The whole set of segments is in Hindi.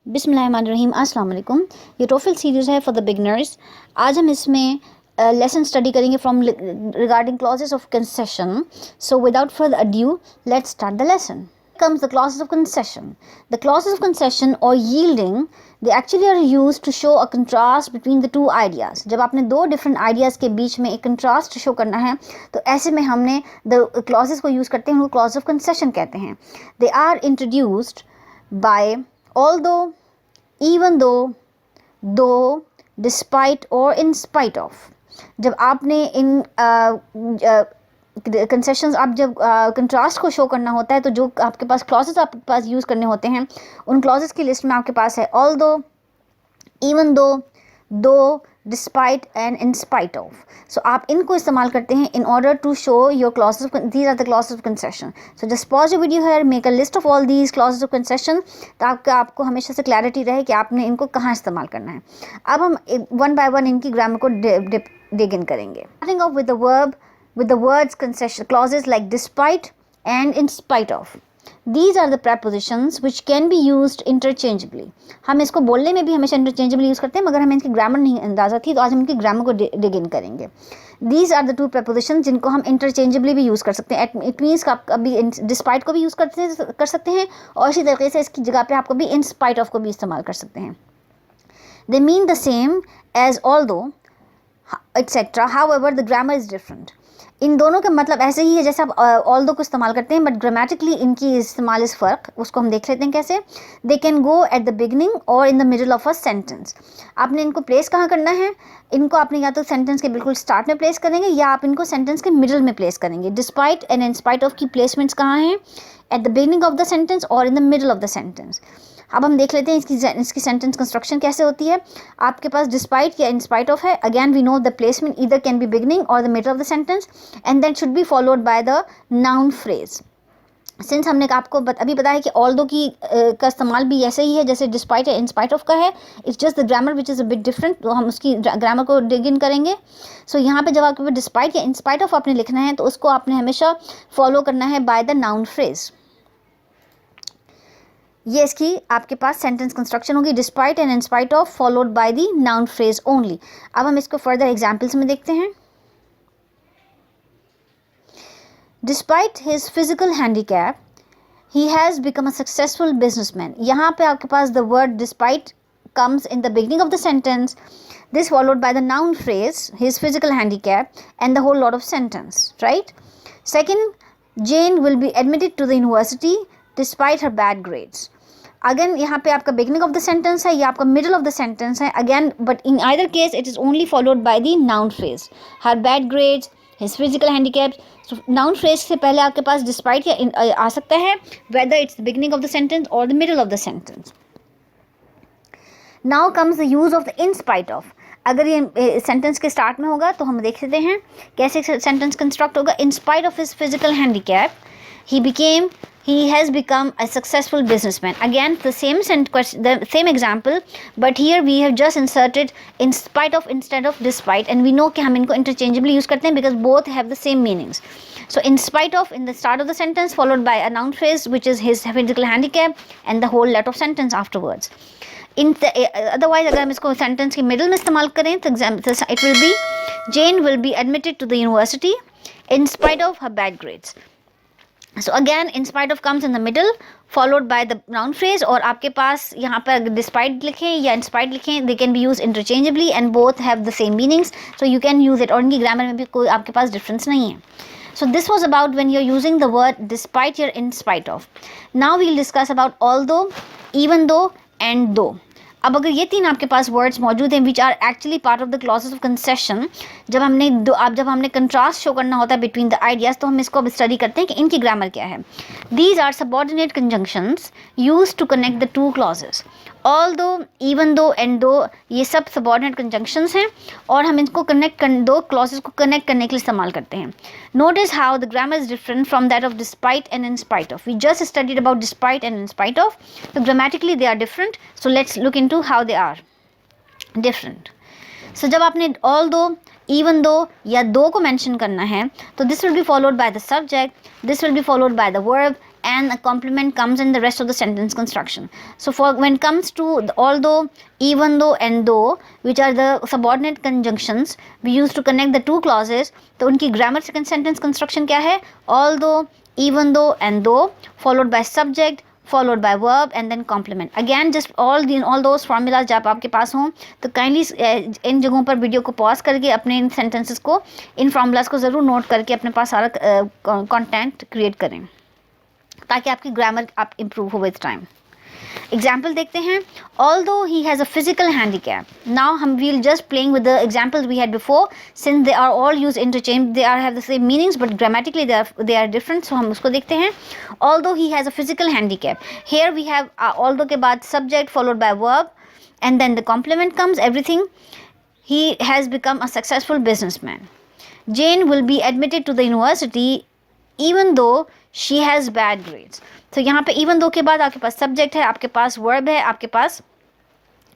बिस्मिल्लाहिर्रहमानिर्रहीम अस्सलाम वालेकुम। ये टोफिल सीरीज़ है फॉर द बिगनर्स। आज हम इसमें लेसन स्टडी करेंगे from regarding clauses of concession. So without further adieu let's start the lesson. Comes the clauses of concession. The clauses of concession or yielding, they actually are used to show a contrast between the two ideas. जब आपने दो different ideas के बीच में एक contrast show करना है तो ऐसे में हमने the clauses को use करते हैं, उनको clause of concession कहते हैं. They are introduced by although, even though, despite or in spite of. जब आपने इन कंसेशंस आप जब कंट्रास्ट को शो करना होता है तो जो आपके पास क्लॉजेस आपके पास यूज़ करने होते हैं उन क्लॉजेस की लिस्ट में आपके पास है although, even though, despite and in spite of. So आप इनको इस्तेमाल करते हैं in order to show your clauses. These are the clauses of concession. So just pause the video here, make a list of all these clauses of concession ताकि आपको हमेशा से क्लैरिटी रहे कि आपने इनको कहाँ इस्तेमाल करना है. अब हम वन बाय वन इनकी ग्रामर को डिग इन करेंगे. Starting off with the verb with the words concession clauses like despite and in spite of. These are the prepositions which can be used interchangeably. हम इसको बोलने में भी हमेशा interchangeably यूज़ करते हैं मगर हमें इनकी ग्रामर नहीं अंदाज़ा थी तो आज हम इनकी ग्रामर को डिग इन करेंगे. These are the two prepositions जिनको हम interchangeably भी यूज़ कर सकते हैं. It means आप कभी despite को भी यूज़ कर सकते हैं और इसी तरीके से इसकी जगह पे आप कभी in spite of को भी इस्तेमाल कर सकते हैं. They mean the same as although, etc. However, the grammar is different. इन दोनों का मतलब ऐसे ही है जैसे आप ऑल दो को इस्तेमाल करते हैं बट ग्रामेटिकली इनकी इस्तेमाल इस फ़र्क उसको हम देख लेते हैं कैसे. They can go at the beginning और in the middle of a sentence. आपने इनको प्लेस कहाँ करना है, इनको आपने या तो सेंटेंस के बिल्कुल स्टार्ट में प्लेस करेंगे या आप इनको सेंटेंस के मिडल में प्लेस करेंगे. Despite and in spite of की प्लेसमेंट्स कहाँ हैं, at the beginning of the sentence और in the middle of the sentence. अब हम देख लेते हैं इसकी सेंटेंस कंस्ट्रक्शन कैसे होती है. आपके पास डिस्पाइट या इन स्पाइट ऑफ है. Again we know the placement either can be beginning और the middle of the sentence and that should be followed by the noun phrase. Since हमने आपको अभी बताया कि ऑल्दो की का इस्तेमाल भी ऐसे ही है जैसे डिस्पाइट या इन स्पाइट ऑफ का है. It's just the grammar which is a bit different. तो हम उसकी ग्रामर को डिग इन करेंगे. सो यहाँ पे जब आपके डिस्पाइट या इन स्पाइट ऑफ आपने लिखना है तो उसको आपने हमेशा फॉलो करना है बाय द नाउन फ्रेज. ये इसकी आपके पास सेंटेंस कंस्ट्रक्शन होगी. Despite and in spite of followed by the noun phrase only. अब हम इसको फर्दर एग्जांपल्स में देखते हैं. Despite his physical handicap he has become a successful businessman. यहाँ पे आपके पास the word despite comes in the beginning of the sentence, this followed by the noun phrase his physical handicap and the whole lot of sentence, right? Second, Jane will be admitted to the university despite her bad grades. Again यहाँ पे आपका बिगनिंग ऑफ द सेंटेंस है या आपका मिडल ऑफ द सेंटेंस है again but in either case it is only followed by the noun phrase. Her bad grades, his physical handicap. Noun phrase से पहले आपके पास डिस्पाइट या आ सकता है whether it's the beginning of the sentence और the middle of the sentence. Now comes the use of the in spite of. अगर ये सेंटेंस के स्टार्ट में होगा तो हम देख लेते हैं कैसे सेंटेंस कंस्ट्रक्ट होगा. इन spite of his physical handicap he has become a successful businessman. Again the same example but here we have just inserted in spite of instead of despite and we know कि हम इनको interchangeably use करते हैं because both have the same meanings. So in spite of in the start of the sentence followed by a noun phrase which is his physical handicap and the whole lot of sentence afterwards. Otherwise अगर हम इसको सेंटेंस के मिडल में इस्तेमाल करें तो it will be Jane will be admitted to the university in spite of her bad grades. So again in spite of comes in the middle followed by the noun phrase और आपके पास यहाँ पर despite लिखें या in spite लिखें they can be used interchangeably and both have the same meanings so you can use it. और इनकी ग्रामर में भी कोई आपके पास डिफरेंस नहीं है. So this was about when you're using the word despite or in spite of. Now we'll discuss about although, even though and though. अब अगर ये तीन आपके पास वर्ड्स मौजूद हैं which are actually part of the clauses of concession. जब हमने कंट्रास्ट शो करना होता है बिटवीन द आइडियाज़ तो हम इसको अब स्टडी करते हैं कि इनकी ग्रामर क्या है. These are subordinate conjunctions used to connect the two clauses. Although, even though and though ये सब सबऑर्डिनेट कंजंक्शंस हैं और हम इनको दो क्लॉजेस को कनेक्ट करने के लिए इस्तेमाल करते हैं. Notice how the grammar is different from that of despite and in spite of. We just studied about despite and in spite of. So grammatically they are different. So let's look into how they are different. So जब आपने although, even though या दो को mention करना है तो this will be followed by the subject, this will be followed by the verb and a complement comes in the rest of the sentence construction. So for when it comes to the although, even though and though, which are the subordinate conjunctions we use to connect the two clauses, तो उनकी grammar second sentence construction क्या है? Although, even though and though, followed by subject, followed by verb and then complement. Again just all those formulas जब आपके पास हों तो काइंडली इन जगहों पर वीडियो को पॉज करके अपने इन सेंटेंसेस को, इन फार्मूलाज को ज़रूर नोट करके अपने पास सारा कंटेंट क्रिएट करें ताकि आपकी ग्रामर आप इम्प्रूव हो विद टाइम. एग्जाम्पल देखते हैं. Although he has a physical handicap. Now हम will just playing with the examples we had before since they are all use interchange, they are have the same meanings but grammatically they are different. So हम उसको देखते हैं. Although he has a physical handicap. Here we have although के बाद subject followed by verb and then the complement comes everything. He has become a successful businessman. Jane will be admitted to the university even though she has bad grades. तो यहाँ पे even though के बाद आपके पास subject है, आपके पास verb है, आपके पास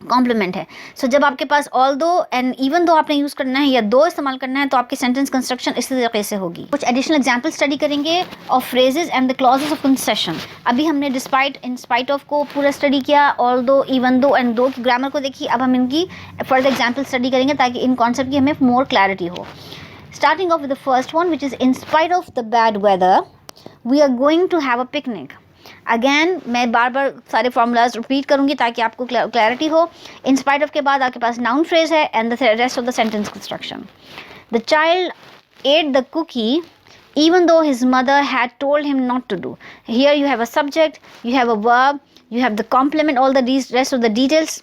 कॉम्प्लीमेंट है. सो जब आपके पास although एंड even though आपने यूज़ करना है या दो इस्तेमाल करना है तो आपकी सेंटेंस कंस्ट्रक्शन इस तरीके से होगी. कुछ एडिशनल एग्जाम्पल स्टडी करेंगे of phrases and the clauses of concession. अभी हमने डिस्पाइट, इन स्पाइट ऑफ को पूरा स्टडी किया, although, even though एंड दो की ग्रामर को देखी. अब हम इनकी फर्दर एग्जाम्पल स्टडी करेंगे ताकि इन कॉन्सेप्ट की हमें मोर क्लैरिटी हो. Starting off with the first one, which is in spite of the bad weather, we are going to have a picnic. Again, मैं बार बार सारे formulas repeat करूँगी ताकि आपको clarity हो. In spite of के बाद आपके पास noun phrase है and the rest of the sentence construction. The child ate the cookie even though his mother had told him not to do. Here you have a subject, you have a verb, you have the complement, all the rest of the details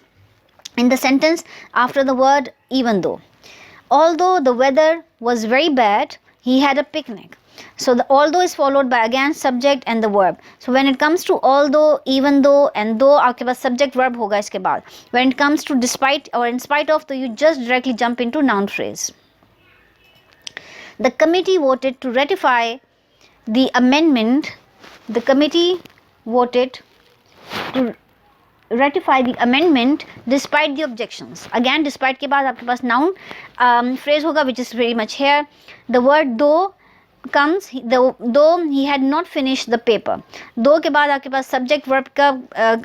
in the sentence after the word even though. Although the weather was very bad, he had a picnic. So the although is followed by again subject and the verb. So when it comes to although, even though and though, आपके पास subject verb होगा इसके बाद. When it comes to despite or in spite of, तो you just directly jump into noun phrase. The committee voted to ratify the amendment. The committee voted to ratify the amendment despite the objections. Again despite के बाद आपके पास noun phrase होगा which is very much here. The word though comes, though he had not finished the paper. though के बाद आपके पास subject verb का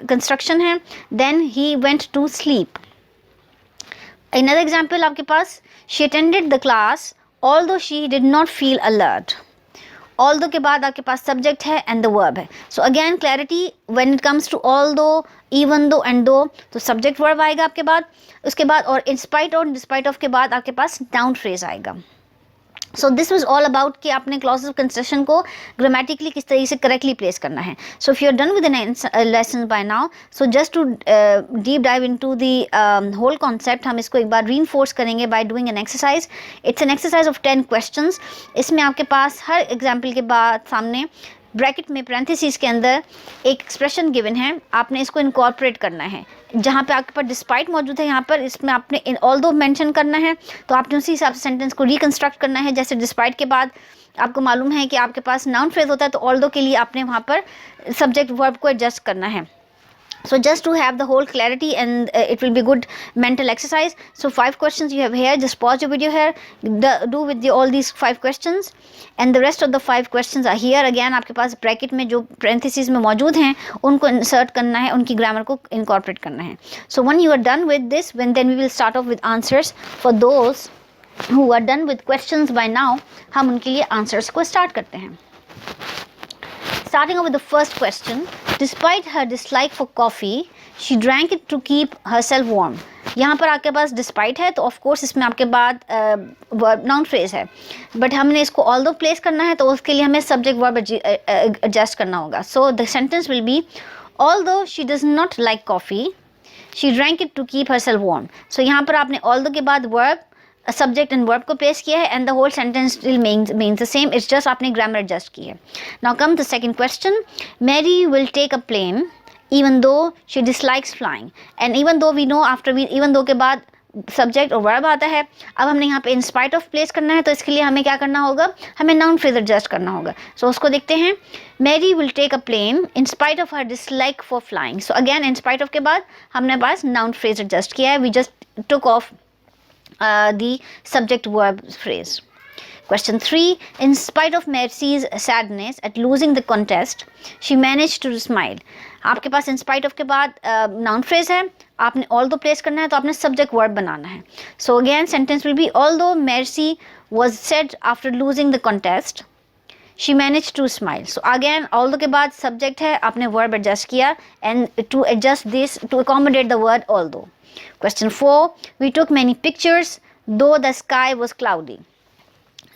construction है. Then he went to sleep. Another example आपके पास, she attended the class although she did not feel alert. Although के बाद आपके पास subject है and the verb है. So again clarity when it comes to although, even though and though, तो subject verb आएगा आपके बाद. उसके बाद और in spite और despite of के बाद आपके पास noun phrase आएगा. So this was all about कि आपने clauses of concession को grammatically किस तरीके से correctly place करना है. So if you are done with the lesson by now, so just to deep dive into the whole concept, हम इसको एक बार reinforce करेंगे by doing an exercise. It's an exercise of 10 questions. इसमें आपके पास हर example के बाद सामने ब्रैकेट में parentheses के अंदर एक एक्सप्रेशन गिवन है, आपने इसको इनकॉर्पोरेट करना है. जहाँ पे आपके पास डिस्पाइट मौजूद है यहाँ पर इसमें आपने ऑल्दो मेंशन करना है तो आपने उसी हिसाब से सेंटेंस को रिकंस्ट्रक्ट करना है. जैसे डिस्पाइट के बाद आपको मालूम है कि आपके पास नाउन फ्रेज होता है तो ऑल्दो के लिए आपने वहाँ पर सब्जेक्ट वर्ब को एडजस्ट करना है. So just to have the whole clarity and it will be good mental exercise. So 5 questions you have here. Just pause your video here. Do with all these 5 questions and the rest of the 5 questions are here. Again आपके पास bracket में जो parentheses में मौजूद हैं उनको insert करना है, उनकी grammar को incorporate करना है. So when you are done with this, then we will start off with answers. For those who are done with questions by now, हम उनके लिए answers को start करते हैं. Starting off with the first question, despite her dislike for coffee, she drank it to keep herself warm. यहाँ पर आपके पास despite है तो of course इसमें आपके बाद verb noun phrase है, but हमने इसको although place करना है तो उसके लिए हमें subject verb adjust करना होगा. So the sentence will be, although she does not like coffee, she drank it to keep herself warm. So यहाँ पर आपने although के बाद verb, सब्जेक्ट एंड वर्ब को प्लेस किया है and the whole sentence still means the same, it's just आपने ग्रामर एडजस्ट की है. Now come the second question, Mary will take a plane even though she dislikes flying. And even though we know after we even though के बाद सब्जेक्ट और वर्ब आता है. अब हमने यहाँ पे इन स्पाइट ऑफ प्लेस करना है तो इसके लिए हमें क्या करना होगा, हमें नाउन फ्रेज एडजस्ट करना होगा. सो उसको देखते हैं. Mary will take a plane in spite of her dislike for flying. So again in spite of के बाद हमने पास नाउन फ्रेज एडजस्ट किया है. We just took off the subject verb phrase. Question 3. In spite of Mercy's sadness at losing the contest, she managed to smile. आपके पास in spite of के बाद noun phrase है, आपने although place करना है तो आपने subject verb बनाना है. So again sentence will be although Mercy was sad after losing the contest, she managed to smile. So again although के बाद subject है, आपने verb adjust किया and to adjust this to accommodate the word although. Question 4. We took many pictures though the sky was cloudy.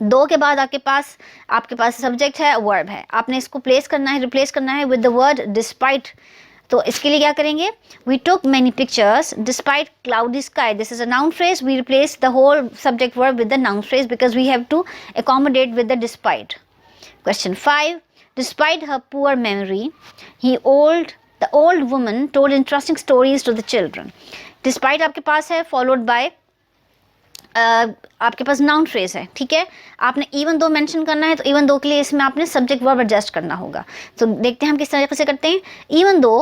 दो के बाद आपके पास सब्जेक्ट है, वर्ब है, आपने इसको प्लेस करना है, रिप्लेस करना है विद द वर्ड डिस्पाइट. तो इसके लिए क्या करेंगे? We took many pictures despite cloudy sky. This is a noun phrase. We replace the whole subject verb with the noun phrase because we have to accommodate with the despite. Question 5. Despite her poor memory the old woman told interesting stories to the children. Despite आपके पास है, फॉलोड बाय आपके पास नाउन फ्रेज है. ठीक है, आपने इवन दो मेंशन करना है तो इवन दो के लिए इसमें आपने सब्जेक्ट वर्ब एडजस्ट करना होगा. तो देखते हैं हम किस तरीके से करते हैं. Even though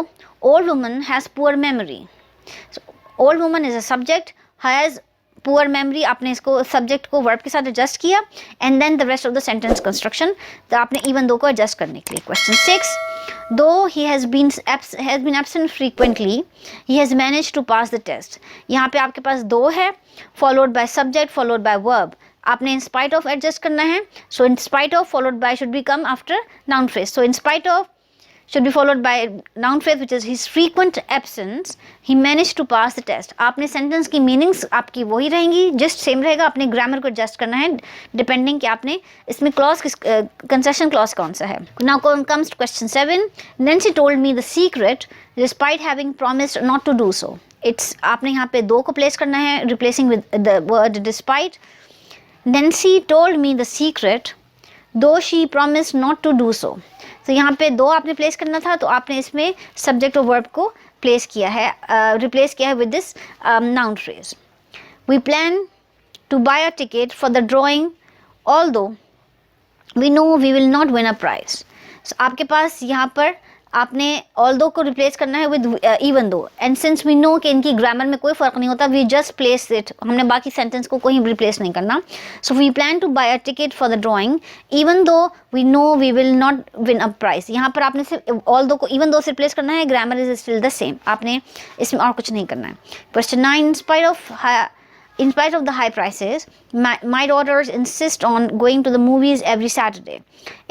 old woman has poor memory. Old woman is a subject, has poor memory, आपने इसको सब्जेक्ट को वर्ब के साथ एडजस्ट किया and then the rest of the sentence construction. तो आपने इवन दो को एडजस्ट करने के लिए. Question 6. Though he has been absent frequently, he has managed to pass the test. यहाँ पे आपके पास दो है, followed by subject, followed by verb. आपने in spite of adjust करना है. So in spite of followed by should become after noun phrase. So in spite of should be followed by noun phrase which is his frequent absence. He managed to pass the test. आपने sentence की meanings आपकी वही रहेंगी, just same रहेगा. आपने grammar को adjust करना है depending कि आपने इसमें clause किस concession clause कौन सा है. Now comes to question 7. Nancy told me the secret despite having promised not to do so. It's आपने यहाँ पे दो को place करना है replacing with the word despite. Nancy told me the secret though she promised not to do so. तो यहाँ पे दो आपने प्लेस करना था तो आपने इसमें सब्जेक्ट और वर्ब को प्लेस किया है, रिप्लेस किया है with this noun phrase. We plan to buy a ticket for the drawing although we know we will not win a prize. आपके पास यहाँ पर आपने ऑल्दो को रिप्लेस करना है with even though and since we know कि इनकी ग्रामर में कोई फ़र्क नहीं होता, वी जस्ट प्लेस इट. हमने बाकी सेंटेंस को कोई रिप्लेस नहीं करना. So we plan to buy a ticket for the drawing even though we know we will not win a prize. यहाँ पर आपने सिर्फ ऑल्दो को इवन दो से रिप्लेस करना है. Grammar is still the same. आपने इसमें और कुछ नहीं करना है. Question 9. In spite of the high prices, my daughters insist on going to the movies every Saturday.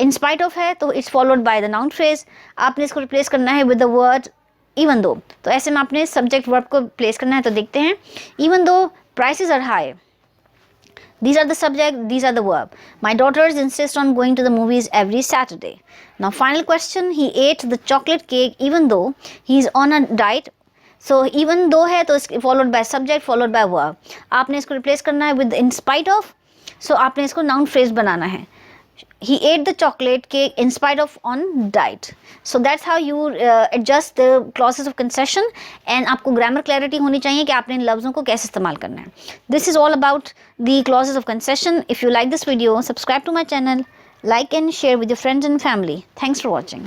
In spite of है तो it's followed by the noun phrase. आपने इसको replace करना है with the word even though. तो ऐसे में आपने subject verb को place करना है. तो देखते हैं. Even though prices are high, these are the subject, these are the verb. My daughters insist on going to the movies every Saturday. Now final question. He ate the chocolate cake even though he is on a diet. So even though है तो followed by subject followed by verb. आपने इसको रिप्लेस करना है with in spite of. So आपने इसको नाउन फ्रेज बनाना है. He ate the chocolate cake in spite of on diet. So that's how you adjust the clauses of concession. And आपको ग्रामर क्लैरिटी होनी चाहिए कि आपने इन लफ्ज़ों को कैसे इस्तेमाल करना है. This is all about the clauses of concession. If you like this video, subscribe to my channel, like and share with your friends and family. Thanks for watching.